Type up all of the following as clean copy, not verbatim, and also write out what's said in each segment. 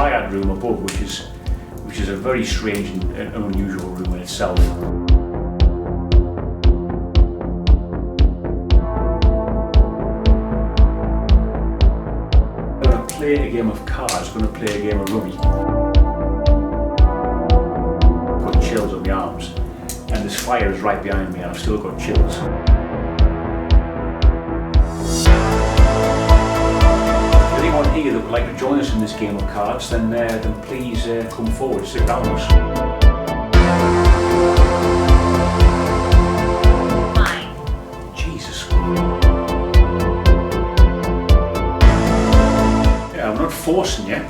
Dryad room above, which is a very strange and unusual room in itself. I'm going to play a game of cards, I'm going to play a game of rummy. I've got chills on my arms, and this fire is right behind me and I've still got chills. Anyone here that would like to join us in this game of cards, then please come forward, sit down with us. Fine. Jesus. Yeah, I'm not forcing you.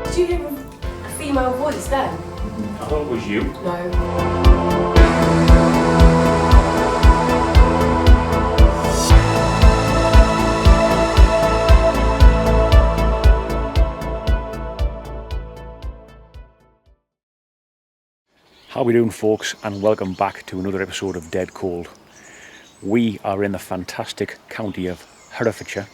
Did you hear a female voice then? I thought it was you. No. How are we doing, folks, and welcome back to another episode of Dead Cold. We are in the fantastic county of Herefordshire,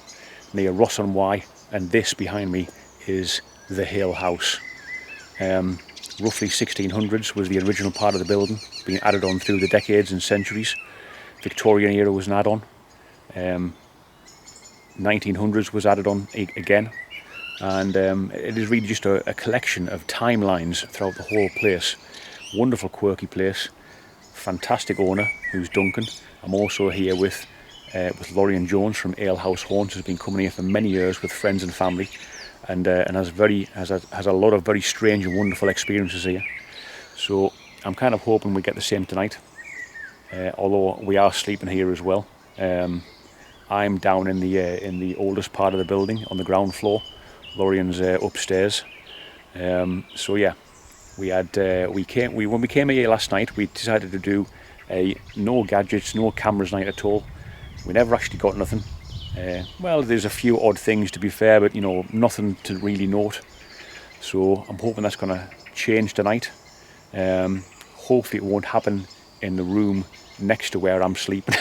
near Ross-on-Wye, and this behind me is the Hale House. Roughly 1600s was the original part of the building, being added on through the decades and centuries. Victorian era was an add-on. 1900s was added on again, and it is really just a collection of timelines throughout the whole place. Wonderful, quirky place. Fantastic owner, who's Duncan. I'm also here with Laurie and Jones from Ale House Haunts, who's been coming here for many years with friends and family, and has a lot of very strange and wonderful experiences here. So I'm kind of hoping we get the same tonight. Although we are sleeping here as well. I'm down in the oldest part of the building on the ground floor. Lorian's upstairs. So yeah. When we came here last night, we decided to do a no gadgets, no cameras night at all. We never actually got nothing. Well, there's a few odd things, to be fair, but nothing to really note. So I'm hoping that's going to change tonight. Hopefully it won't happen in the room next to where I'm sleeping,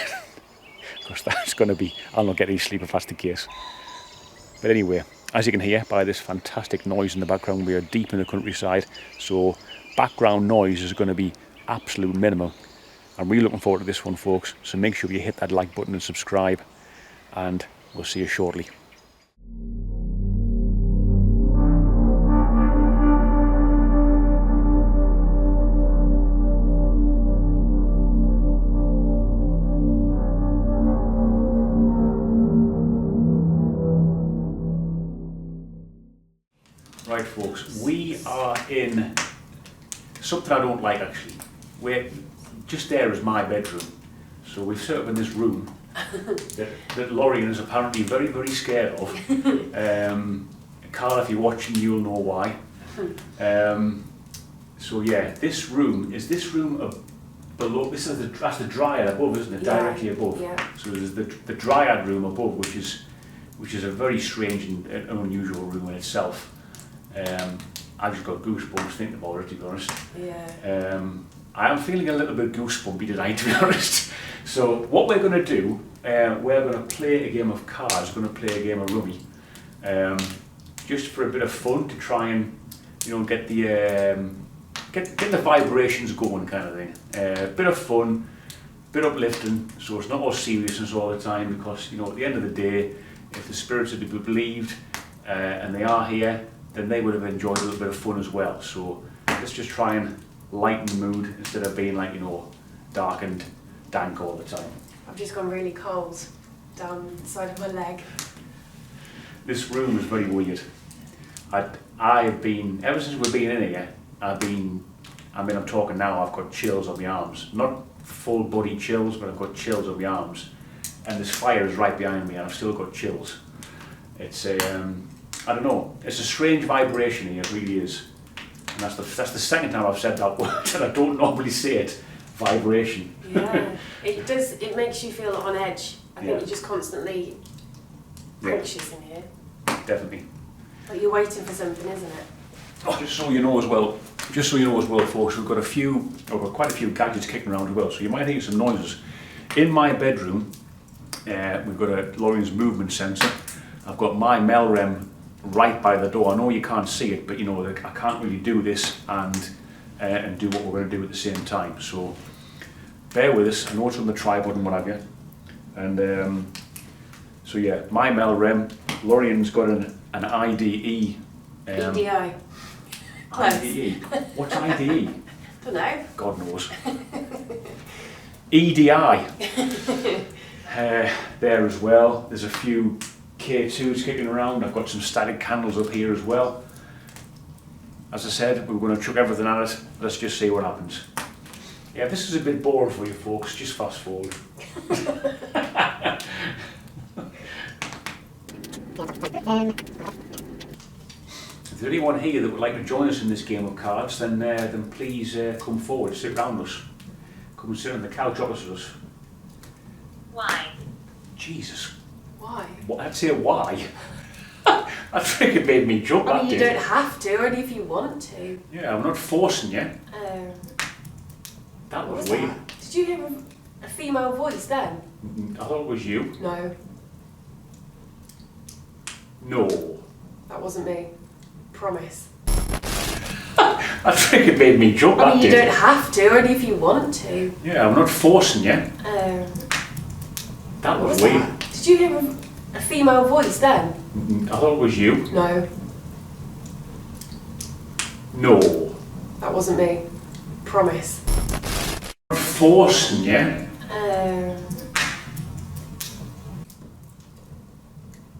because that's going to be, I'll not get any sleep if that's the case. But anyway, as you can hear by this fantastic noise in the background, we are deep in the countryside, so background noise is going to be absolute minimal. I'm really looking forward to this one, folks, so make sure you hit that like button and subscribe, and we'll see you shortly. Right, folks, we are in something I don't like, actually. We're just there is my bedroom, so we've set up in this room that Lorian is apparently very, very scared of. Carl, if you're watching, you'll know why. So yeah, this room below. That's the Dryad above, isn't it? Yeah. Directly above. Yeah. So there's the Dryad room above, which is a very strange and unusual room in itself. I just got goosebumps thinking about it, to be honest. Yeah. I am feeling a little bit goosebumpy tonight, to be honest. So what we're going to do, we're going to play a game of cards. We're going to play a game of rummy, just for a bit of fun, to try and get the vibrations going, kind of thing. Bit of fun, bit uplifting. So it's not all seriousness all the time, because at the end of the day, if the spirits are to be believed, and they are here, then they would have enjoyed a little bit of fun as well. So let's just try and lighten the mood instead of being like, dark and dank all the time. I've just gone really cold down the side of my leg. This room is very weird. I've been, ever since we've been in here, I'm talking now, I've got chills on my arms. Not full body chills, but I've got chills on my arms. And this fire is right behind me and I've still got chills. It's I don't know, it's a strange vibration here, it really is. And that's the second time I've said that word, and I don't normally say it, vibration. Yeah, it makes you feel on edge. I think you're just constantly anxious in here. Definitely. But you're waiting for something, isn't it? Oh, just so you know as well, folks, we've got quite a few gadgets kicking around as well, so you might hear some noises. In my bedroom, We've got a Lorion's movement sensor. I've got my Melrem right by the door. I know you can't see it, but you know, I can't really do this and do what we're going to do at the same time. So bear with us. I know it's on the tripod and what have you. And so yeah, my Melrem. Lorion's got an IDE. EDI. Close. IDE. What's IDE? Don't know. God knows. EDI. There as well. There's a few K2s kicking around. I've got some static candles up here as well. As I said, we're going to chuck everything at it. Let's just see what happens. Yeah, this is a bit boring for you folks. Just fast forward. If there's anyone here that would like to join us in this game of cards, then please come forward, sit around us. Come and sit on the couch opposite us. Why? Jesus. Why? I'd say why. That freaking made me jump. I mean, you don't have to, only if you want to. Yeah, I'm not forcing you. That What was was weird. that? Did you hear a female voice then? I thought it was you. No, No. that wasn't me. Promise. That freaking made me jump. I mean, you did. don't have to, only if you want to. Yeah, I'm not forcing you. That What was was weird. that? Did you hear a female voice then? I thought it was you. No, No. that wasn't me. Promise. I'm not forcing you.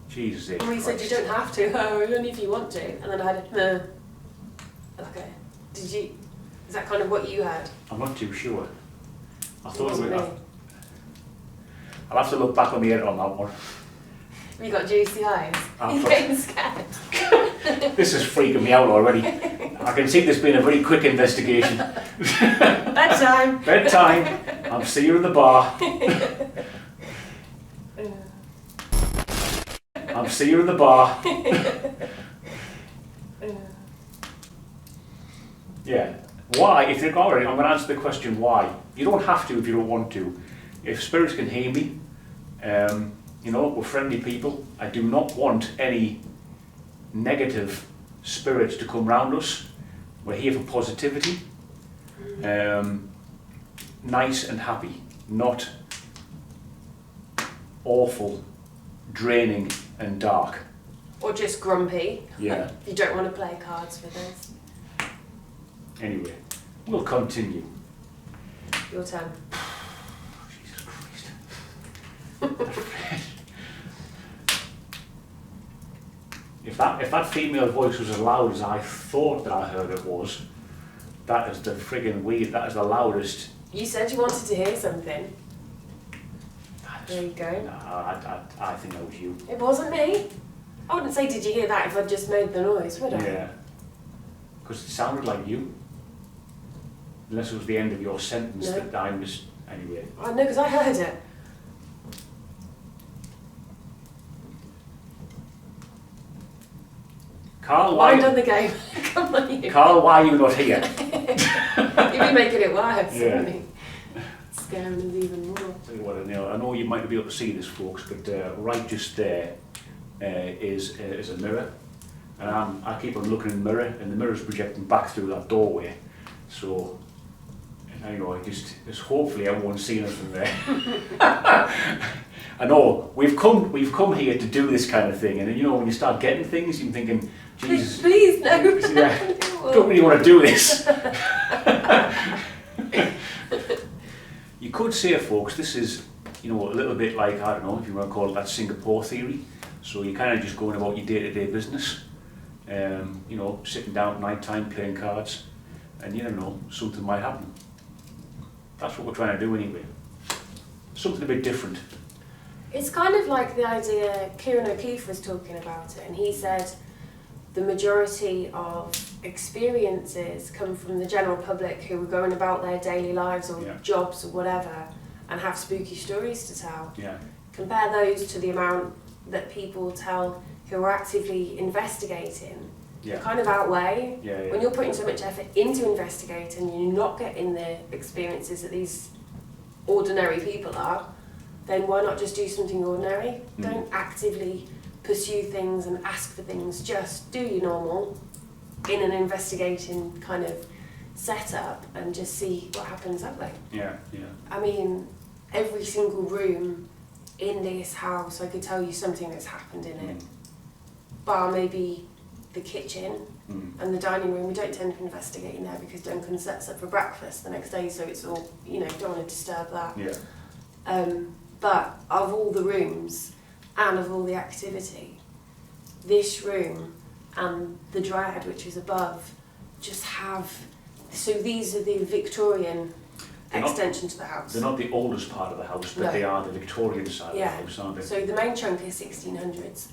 Jesus. Well, you said you don't have to, only if you want to, and then I had a okay. Did you? Is that kind of what you had? I'm not too sure. I It thought it wasn't was. me. I'll have to look back on the edit on that one. Have you got juicy eyes? I'm You're getting scared. This is freaking me out already. I can see this being a very quick investigation. Bedtime. Bedtime. I'll see you in the bar. I'll see you in the bar. Yeah. Why? If you're already, I'm going to answer the question why. You don't have to if you don't want to. If spirits can hear me, you know, we're friendly people. I do not want any negative spirits to come round us. We're here for positivity. Nice and happy, not awful, draining and dark. Or just grumpy. Yeah. If you don't want to play cards with us. Anyway, we'll continue. Your turn. Jesus Christ. If that female voice was as loud as I thought that I heard it was, that is the friggin' weird. That is the loudest. You said you wanted to hear something. That is, There you go. No, I think that was you. It wasn't me. I wouldn't say, did you hear that if I'd just made the noise, would I? Yeah. Because it sounded like you. Unless it was the end of your sentence No. that I was. Anyway. I know, because I heard it. Carl, Wind why? on the game. Come on, you. Carl, why are you not here? You'd be making it worse, Yeah. wouldn't you? Scaring us even more. Tell you what, I know you might not be able to see this, folks, but right just there is a mirror, and I keep on looking in the mirror, and the mirror's projecting back through that doorway. So, you know, just hopefully everyone's seeing us from there. I know we've come here to do this kind of thing, and then, you know, when you start getting things, you're thinking, Jesus, Please, no. yeah, don't really want to do this. You could say, folks, this is, you know, a little bit like, I don't know, if you want to call it that Singapore theory. So you're kind of just going about your day-to-day business, you know, sitting down at night time playing cards, and you never know, something might happen. That's what we're trying to do anyway. Something a bit different. It's kind of like the idea, Kieran O'Keefe was talking about it, and he said the majority of experiences come from the general public who are going about their daily lives or Yeah. jobs or whatever and have spooky stories to tell. Yeah. Compare those to the amount that people tell who are actively investigating. Yeah. Kind of outweigh. Yeah, yeah. When you're putting so much effort into investigating and you're not getting the experiences that these ordinary people are, then why not just do something ordinary? Don't actively pursue things and ask for things, just do your normal in an investigating kind of setup and just see what happens that way. Yeah. I mean, every single room in this house, I could tell you something that's happened in it. Bar maybe the kitchen and the dining room. We don't tend to investigate in there because Duncan sets up for breakfast the next day, so it's all, you know, don't want to disturb that. Yeah. But of all the rooms and of all the activity, this room and the Dryad, which is above, just have, so these are the Victorian extension to the house. They're not the oldest part of the house, but they are the Victorian side of the house, aren't they? So the main chunk is 1600s.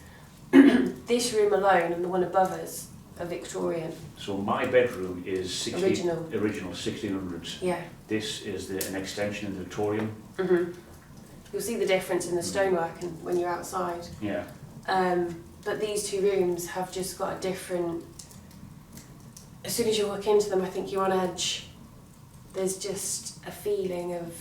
This room alone and the one above us are Victorian. So my bedroom is original 1600s. Yeah. This is an extension in the Victorian. You'll see the difference in the stonework and when you're outside. Yeah. But these two rooms have just got a different. As soon as you walk into them, I think you're on edge. There's just a feeling of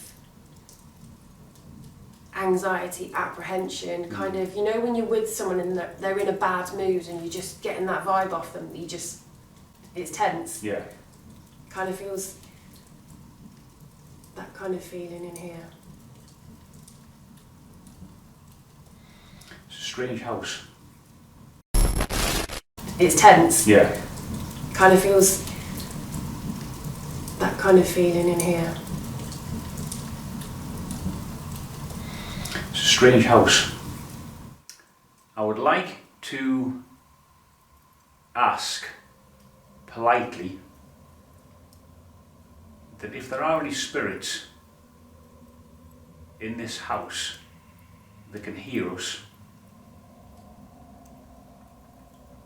anxiety, apprehension, kind of, you know, when you're with someone and they're in a bad mood and you're just getting that vibe off them, it's tense. Yeah. Kind of feels that kind of feeling in here. It's a strange house. It's tense. Yeah. Kind of feels that kind of feeling in here. It's a strange house. I would like to ask politely that if there are any spirits in this house that can hear us,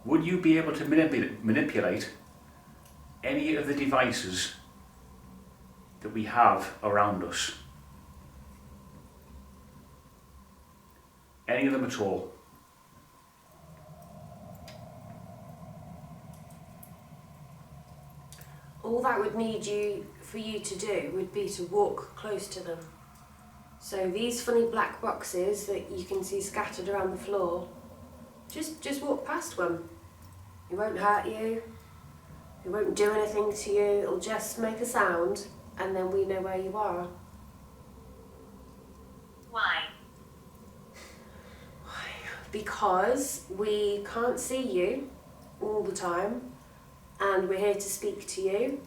would you be able to manipulate any of the devices that we have around us? Any of them at all? All that would need for you to do would be to walk close to them. So these funny black boxes that you can see scattered around the floor, just walk past one. It won't hurt you, it won't do anything to you, it'll just make a sound and then we know where you are. Why? Because we can't see you all the time and we're here to speak to you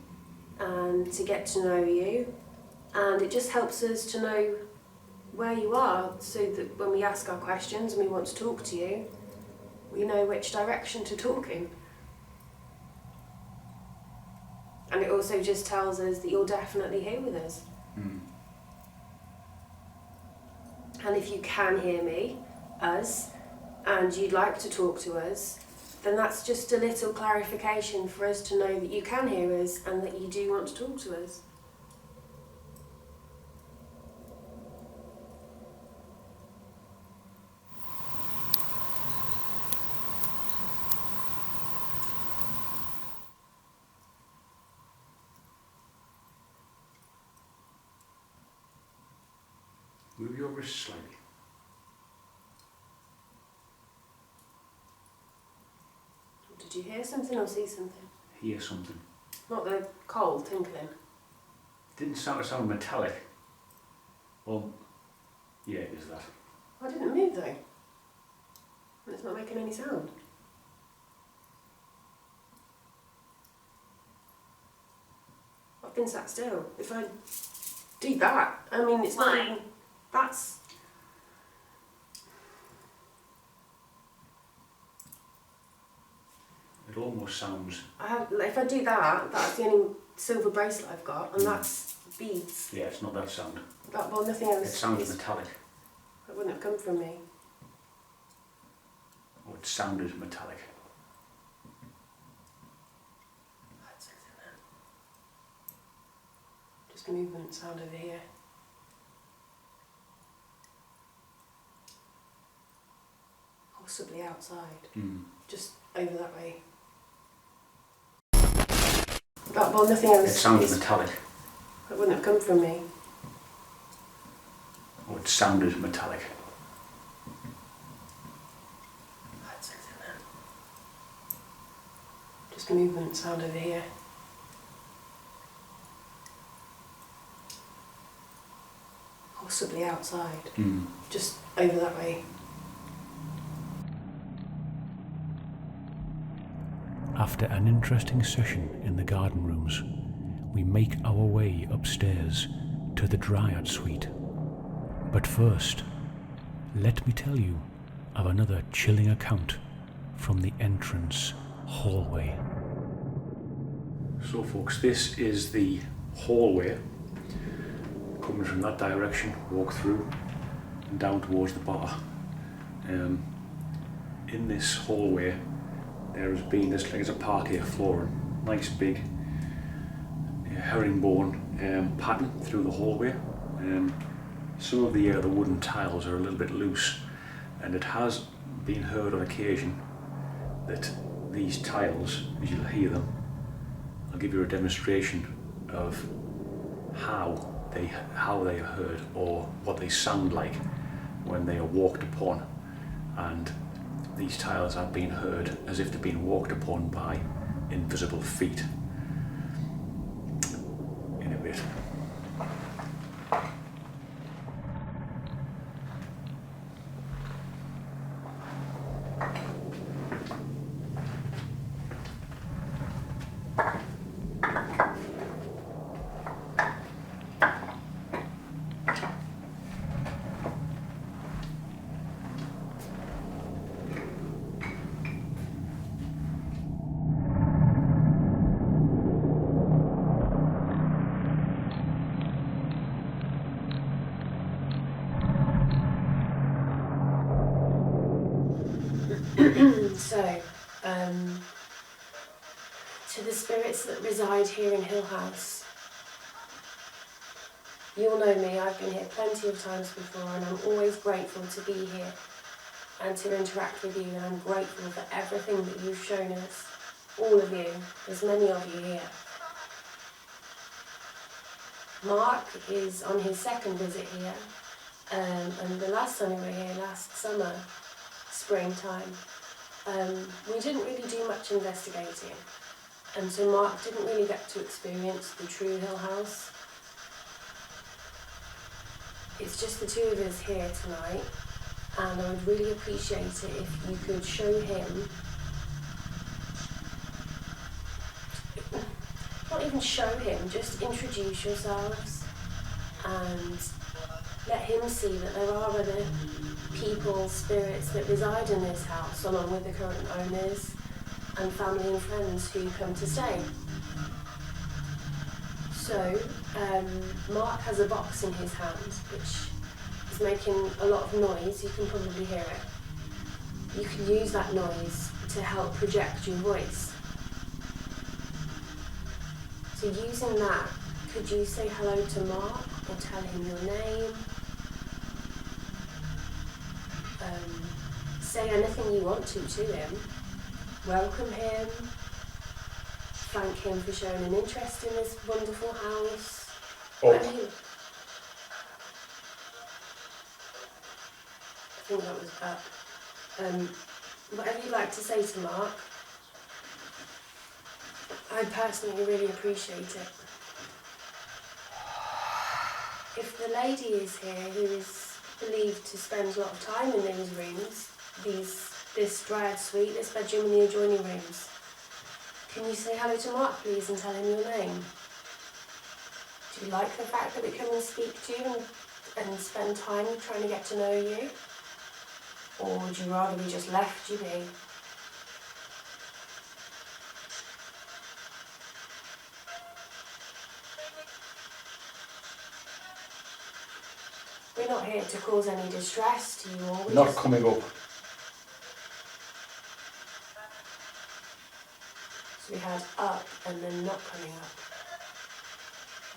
and to get to know you, and it just helps us to know where you are so that when we ask our questions and we want to talk to you, we know which direction to talk in. And it also just tells us that you're definitely here with us. And if you can hear us, and you'd like to talk to us, then that's just a little clarification for us to know that you can hear us and that you do want to talk to us. Move your wrist slightly. Did you hear something or see something? Hear something. Not the coal tinkling. Didn't sound metallic. Well, yeah, it is that. I didn't move though. It's not making any sound. I've been sat still. If I do that, I mean, it's not even, that's... It almost sounds... if I do that, that's the only silver bracelet I've got, and that's beads. Yeah, it's not that sound. Well, nothing else. It sounds metallic. It wouldn't have come from me. Or it sounded metallic. That's something there. Just movement sound over here. Possibly outside. Just over that way. Well, nothing else. It sounded metallic. It wouldn't have come from me. Oh, it sounded metallic. That's something there. Just movement sound over here. Possibly outside. Just over that way. After an interesting session in the garden rooms, we make our way upstairs to the Dryad Suite. But first, let me tell you of another chilling account from the entrance hallway. So folks, this is the hallway. Coming from that direction, walk through and down towards the bar. In this hallway there has been this, like it's a parquet flooring, nice big herringbone pattern through the hallway. Some of the wooden tiles are a little bit loose, and it has been heard on occasion that these tiles, as you'll hear them, I'll give you a demonstration of how they are heard or what they sound like when they are walked upon. And these tiles have been heard as if they've been walked upon by invisible feet. In a bit. So, to the spirits that reside here in Hill House, you all know me, I've been here plenty of times before, and I'm always grateful to be here and to interact with you, and I'm grateful for everything that you've shown us, all of you, there's many of you here. Mark is on his second visit here, and the last time we were here, last summer, springtime, we didn't really do much investigating, and so Mark didn't really get to experience the true Hill House. It's just the two of us here tonight, and I would really appreciate it if you could show him, not even show him, just introduce yourselves and let him see that there are other people, spirits that reside in this house, along with the current owners and family and friends who come to stay. So, Mark has a box in his hand, which is making a lot of noise. You can probably hear it. You can use that noise to help project your voice. So using that, could you say hello to Mark or tell him your name? Say anything you want to him. Welcome him. Thank him for showing an interest in this wonderful house. I think that was up. Whatever you'd like to say to Mark, I personally really appreciate it. If the lady is here who is believed to spend a lot of time in these rooms, this Dryad Suite, this bedroom and the adjoining rooms, can you say hello to Mark please and tell him your name? Do you like the fact that we come and speak to you and spend time trying to get to know you? Or would you rather we just left you be? We're not here to cause any distress to you all. Not coming up. So we had up and then not coming up.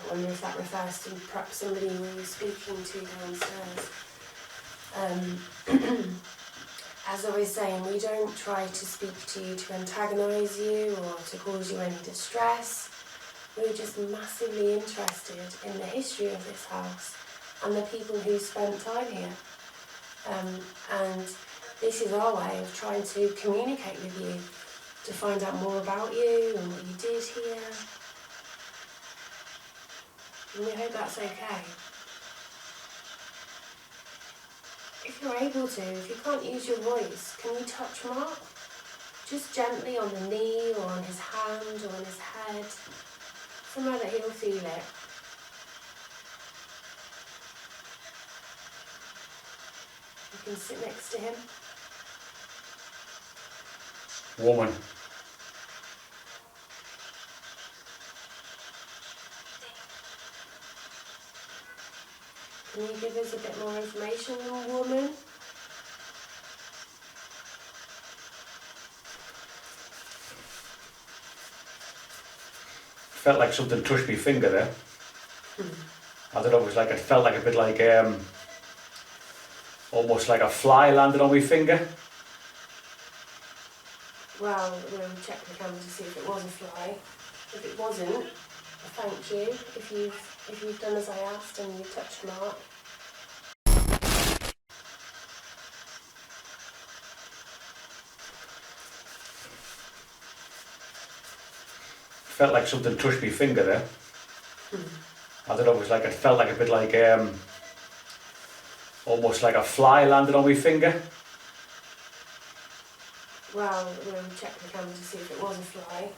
I wonder if that refers to perhaps somebody we were speaking to downstairs. As I was saying, we don't try to speak to you to antagonise you or to cause you any distress. We're just massively interested in the history of this house and the people who spent time here. And this is our way of trying to communicate with you, to find out more about you and what you did here. And we hope that's okay. If you're able to, if you can't use your voice, can you touch Mark? Just gently on the knee or on his hand or on his head, somewhere that he'll feel it. You can sit next to him. Woman. Can you give us a bit more information on the woman? Felt like something touched my finger there. I don't know, it felt like a bit like, almost like a fly landed on my finger. Well, we'll check the camera to see if it was a fly. If it wasn't, thank you. If you've done as I asked and you touched Mark. Felt like something touched my finger there. I don't know, it felt like a bit like, almost like a fly landed on my finger. Well, we'll check the camera to see if it was a fly.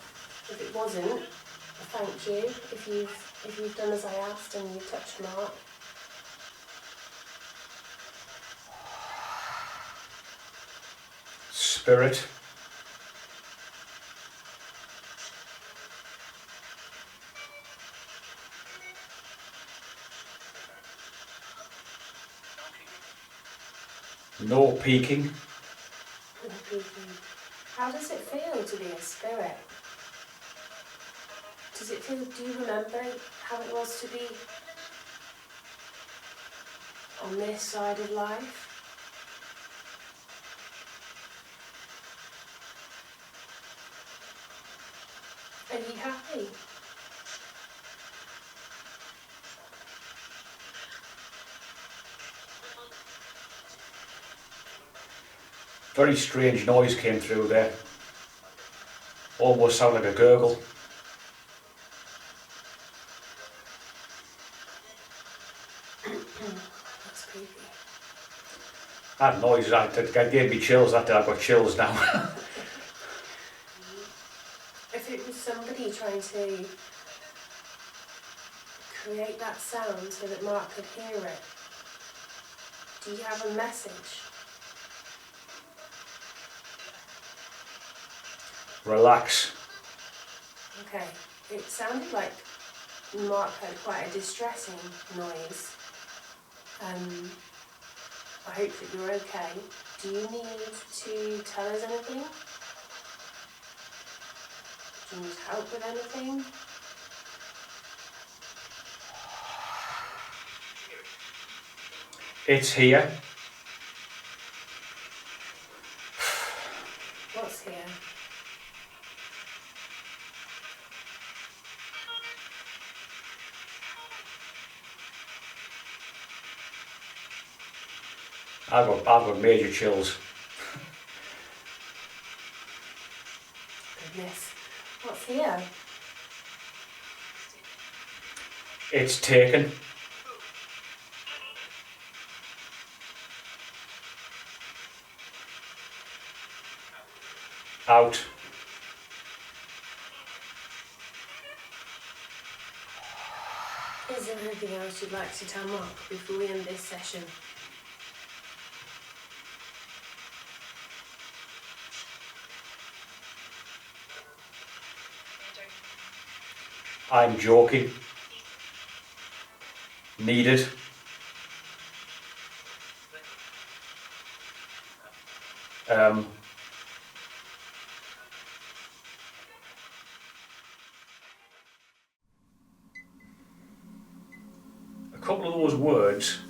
If it wasn't, thank you. If you've done as I asked and you touched Mark. Spirit. No peeking. How does it feel to be a spirit? Do you remember how it was to be on this side of life? Are you happy? Very strange noise came through there. Almost sounded like a gurgle. That's creepy. That noise, that gave me chills. That I've got chills now. If it was somebody trying to create that sound so that Mark could hear it, do you have a message? Relax. Okay, it sounded like Mark heard quite a distressing noise. I hope that you're okay. Do you need to tell us anything? Do you need help with anything? It's here. What's here? I've got major chills. Goodness. What's here? It's taken. Out. Is there anything else you'd like to tell Mark before we end this session? I'm joking. Needed. A couple of those words,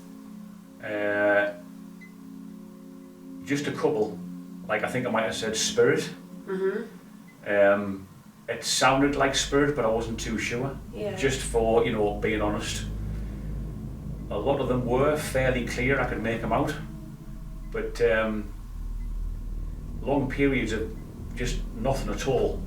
just a couple, like I think I might have said spirit. It sounded like spirit, but I wasn't too sure. Yeah. Just for, being honest. a lot of them were fairly clear, I could make them out, but long periods of just nothing at all.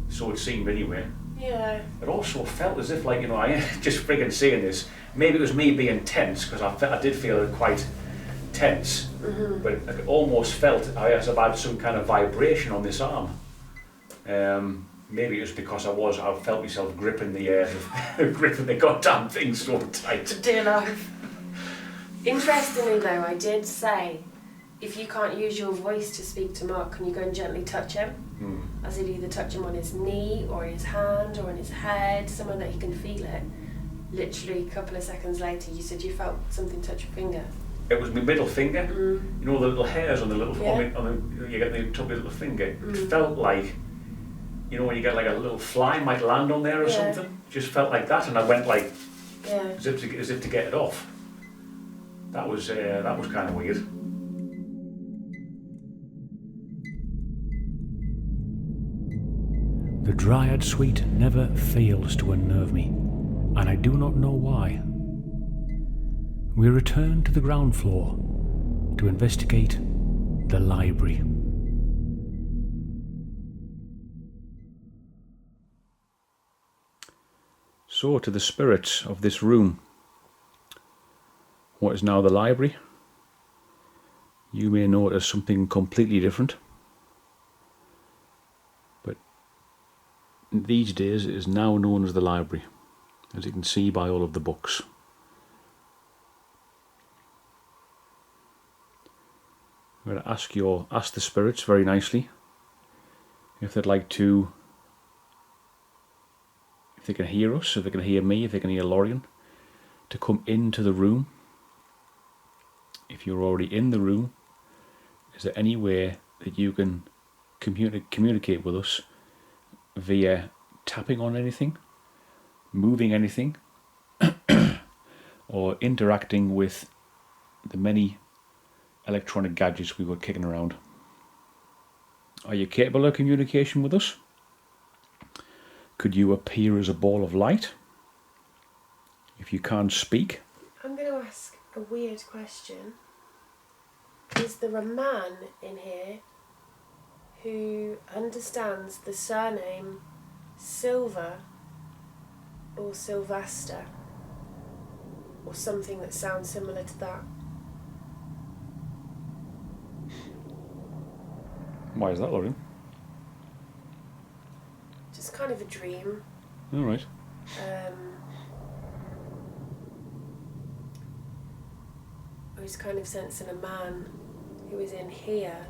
So it seemed anyway. Yeah. It also felt as if, like, you know, I just friggin' saying this, maybe it was me being tense, because I did feel quite tense, but I almost felt as if I had some kind of vibration on this arm. Maybe it was because I felt myself gripping the goddamn thing so tight. Dear life. Interestingly though, I did say, if you can't use your voice to speak to Mark, can you go and gently touch him? As he'd either touch him on his knee or his hand or on his head, somewhere that he can feel it. Literally a couple of seconds later, you said you felt something touch your finger. It was my middle finger. You know the little hairs on the little, Yeah. you get the top of the little finger. It felt like, you know, when you get like a little fly might land on there or something. Just felt like that, and I went like, as if to get it off. That was kind of weird. The Dryad Suite never fails to unnerve me, and I do not know why. We return to the ground floor to investigate the library. So, to the spirits of this room, what is now the library, you may notice something completely different. But these days it is now known as the library, as you can see by all of the books. I'm going to ask the spirits very nicely if they'd like to, if they can hear us, if they can hear me, if they can hear Lorian, to come into the room. If you're already in the room, is there any way that you can communicate with us via tapping on anything, moving anything, or interacting with the many electronic gadgets we were kicking around? Are you capable of communication with us? Could you appear as a ball of light? If you can't speak? I'm going to ask a weird question. Is there a man in here who understands the surname Silver or Sylvester, or something that sounds similar to that? Why is that, Lauren? Just kind of a dream. All right. I was kind of sensing a man who was in here,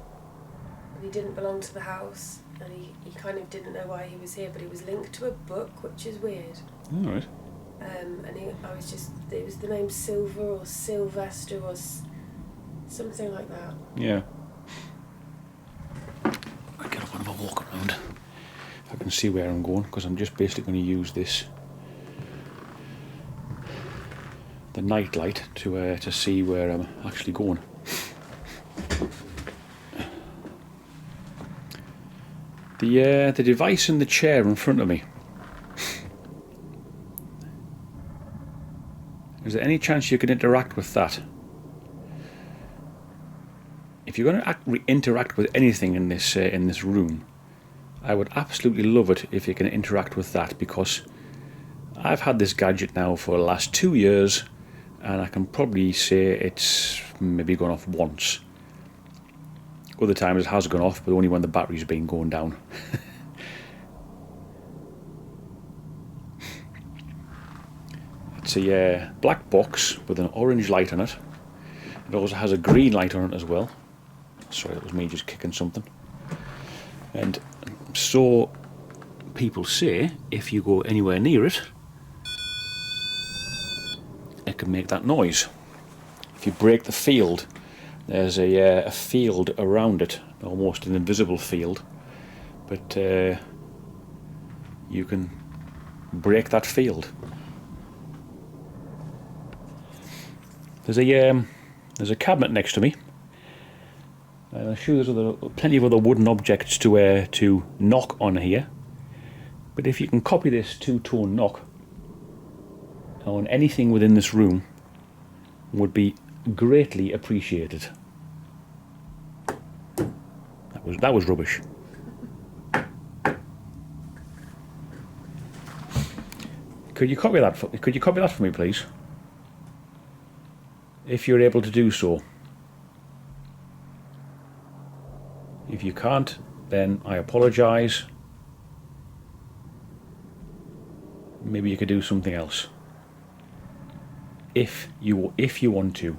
but he didn't belong to the house, and he kind of didn't know why he was here, but he was linked to a book, which is weird. All right. And it was the name Silver or Sylvester or something like that. Yeah. I get up and have a walk around. I can see where I'm going, because I'm just basically going to use the night light to see where I'm actually going. The device in the chair in front of me. Is there any chance you can interact with that? If you're going to interact with anything in this room, I would absolutely love it if you can interact with that, because I've had this gadget now for the last 2 years, and I can probably say it's maybe gone off once. Other times it has gone off, but only when the battery's been going down. It's a black box with an orange light on it. It also has a green light on it as well. Sorry, that was me just kicking something. And so people say if you go anywhere near it, it can make that noise. If you break the field, there's a field around it, almost an invisible field, but you can break that field. There's a cabinet next to me. I'm sure there's plenty of other wooden objects to knock on here. But if you can copy this two-tone knock, on anything within this room would be greatly appreciated. That was rubbish. Could you copy that for me, please? If you're able to do so. If you can't, then I apologise. Maybe you could do something else. If you want to.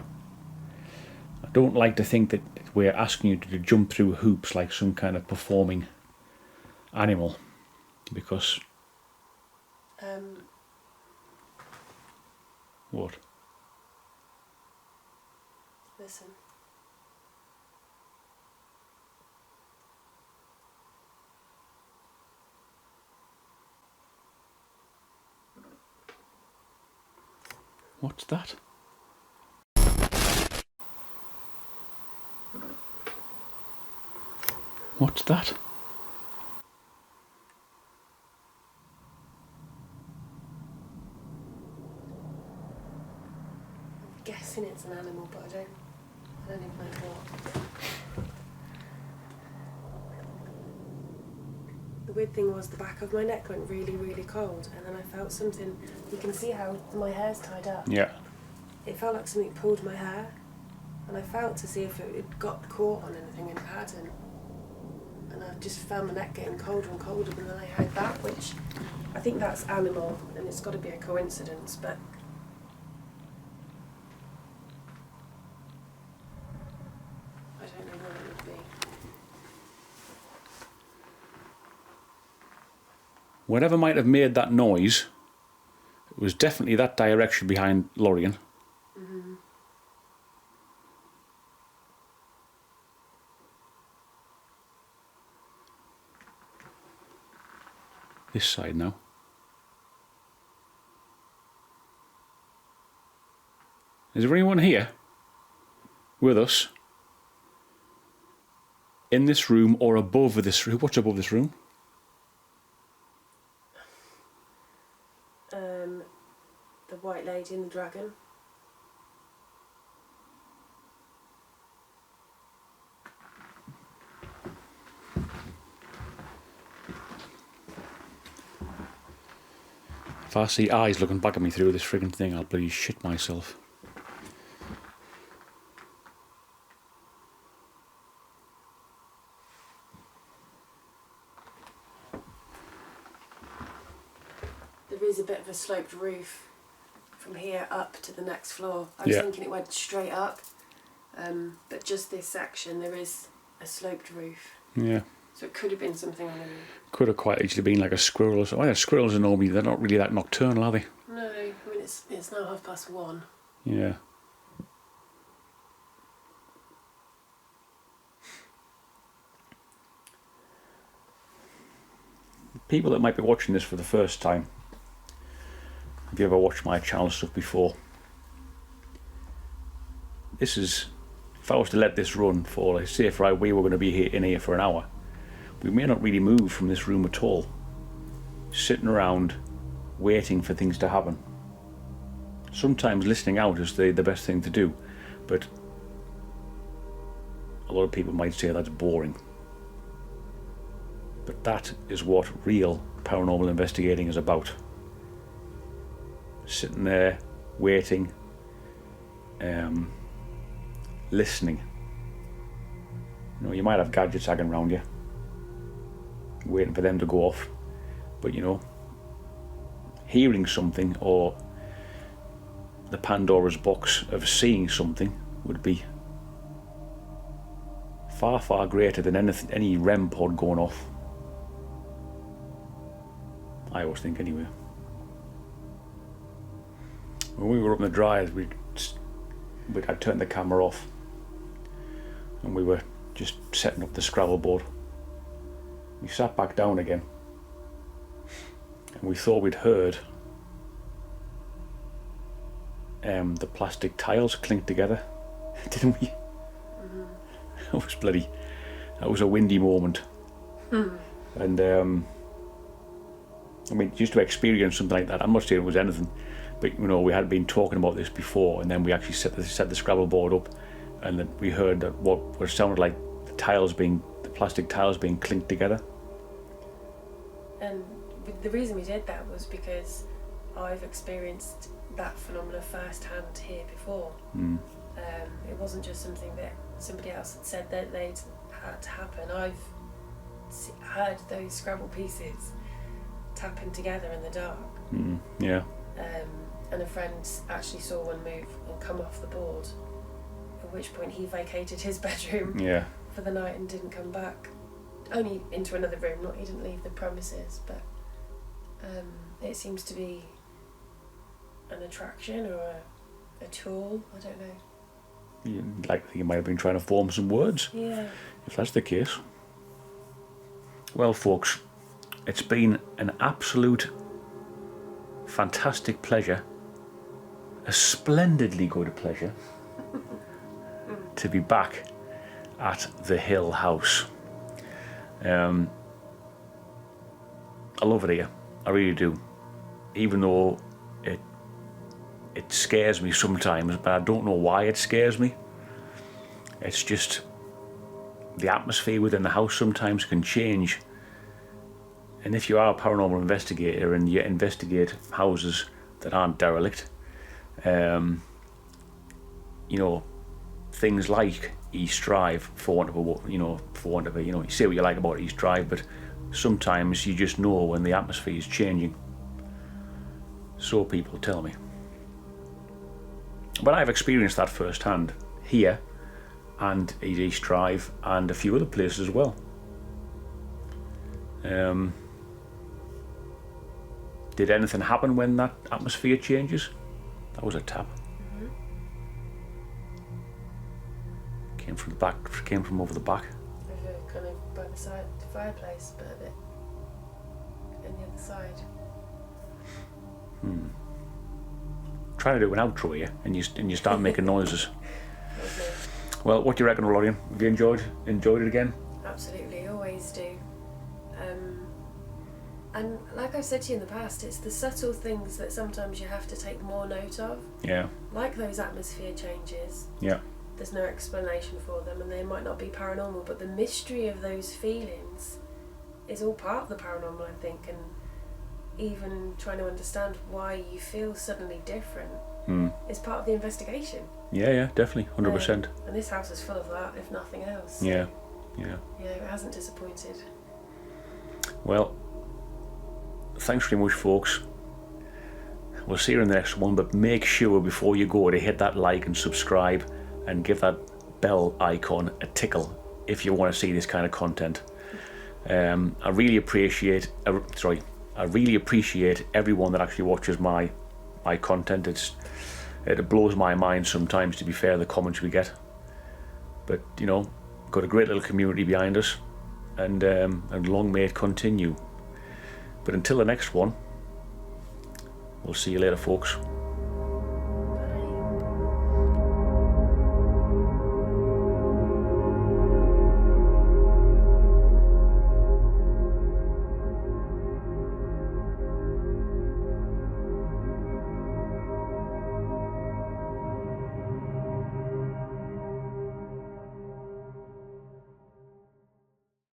I don't like to think that we're asking you to jump through hoops like some kind of performing animal, because what? Listen. What's that? What's that? I'm guessing it's an animal, but I don't even know what. The weird thing was the back of my neck went really, really cold, and then I felt something. You can see how my hair's tied up. Yeah. It felt like something pulled my hair, and I felt to see if it had got caught on anything, and it hadn't. And I just found my neck getting colder and colder, and then I heard that, which I think that's animal, and it's got to be a coincidence, but I don't know what it would be. Whatever might have made that noise, it was definitely that direction behind Lorien. Mm-hmm. This side now. Is there anyone here with us? In this room or above this room? What's above this room? The white lady and the dragon. If I see eyes looking back at me through this frigging thing, I'll bloody shit myself. There is a bit of a sloped roof from here up to the next floor. I was thinking it went straight up, but just this section there is a sloped roof. Yeah. So it could have been something on the roof. Could have quite easily been like a squirrel or something. Well, squirrels are normally, they're not really that nocturnal, are they? No, I mean it's now 1:30. Yeah. People that might be watching this for the first time, have you ever watched my channel stuff before? This is, if I was to let this run for, like, say, for we were going to be in here for an hour, we may not really move from this room at all. Sitting around, waiting for things to happen. Sometimes listening out is the best thing to do, but a lot of people might say that's boring. But that is what real paranormal investigating is about. Sitting there, waiting, listening. You know, you might have gadgets hanging around you, waiting for them to go off, but you know, hearing something or the Pandora's box of seeing something would be far, far greater than any REM pod going off. I always think anyway. When we were up in the Dryad, I'd turned the camera off and we were just setting up the Scrabble board. We sat back down again and we thought we'd heard the plastic tiles clink together, didn't we? Mm-hmm. That was a windy moment. And I mean, just to experience something like that, I'm not saying it was anything, But you know, we had been talking about this before, and then we actually set the Scrabble board up, and then we heard that what sounded like the plastic tiles being clinked together. And the reason we did that was because I've experienced that phenomena firsthand here before. It wasn't just something that somebody else had said that they'd had to happen. I've heard those Scrabble pieces tapping together in the dark. Yeah. And a friend actually saw one move and come off the board, at which point he vacated his bedroom for the night and didn't come back. Only into another room, he didn't leave the premises, but it seems to be an attraction or a tool, I don't know. Like you might have been trying to form some words. Yeah. If that's the case. Well, folks, it's been an absolute fantastic pleasure, a splendidly good pleasure to be back at the Hill House. I love it here, I really do, even though it scares me sometimes, but I don't know why it scares me. It's just the atmosphere within the house sometimes can change, and if you are a paranormal investigator and you investigate houses that aren't derelict, you know, things like East Drive, for want of a, you say what you like about East Drive, but sometimes you just know when the atmosphere is changing. So people tell me. But I've experienced that firsthand here and at East Drive and a few other places as well. Did anything happen when that atmosphere changes? That was a tap. Came from the back, came from over the back. Over kind of by the side, the fireplace, but a bit on the other side. Trying to do an outro here, and you start making noises. Lovely. Well, what do you reckon, Lorraine? Have you enjoyed it again? Absolutely, always do. And like I've said to you in the past, it's the subtle things that sometimes you have to take more note of. Yeah. Like those atmosphere changes. Yeah. There's no explanation for them, and they might not be paranormal, but the mystery of those feelings is all part of the paranormal, I think, and even trying to understand why you feel suddenly different is part of the investigation. Yeah, definitely, 100%. And this house is full of that, if nothing else. Yeah. Yeah, it hasn't disappointed. Well, thanks very much, folks. We'll see you in the next one, but make sure before you go to hit that like and subscribe and give that bell icon a tickle if you want to see this kind of content. I really appreciate everyone that actually watches my content. It blows my mind sometimes, to be fair, the comments we get. But you know, got a great little community behind us, and long may it continue. But until the next one, we'll see you later, folks.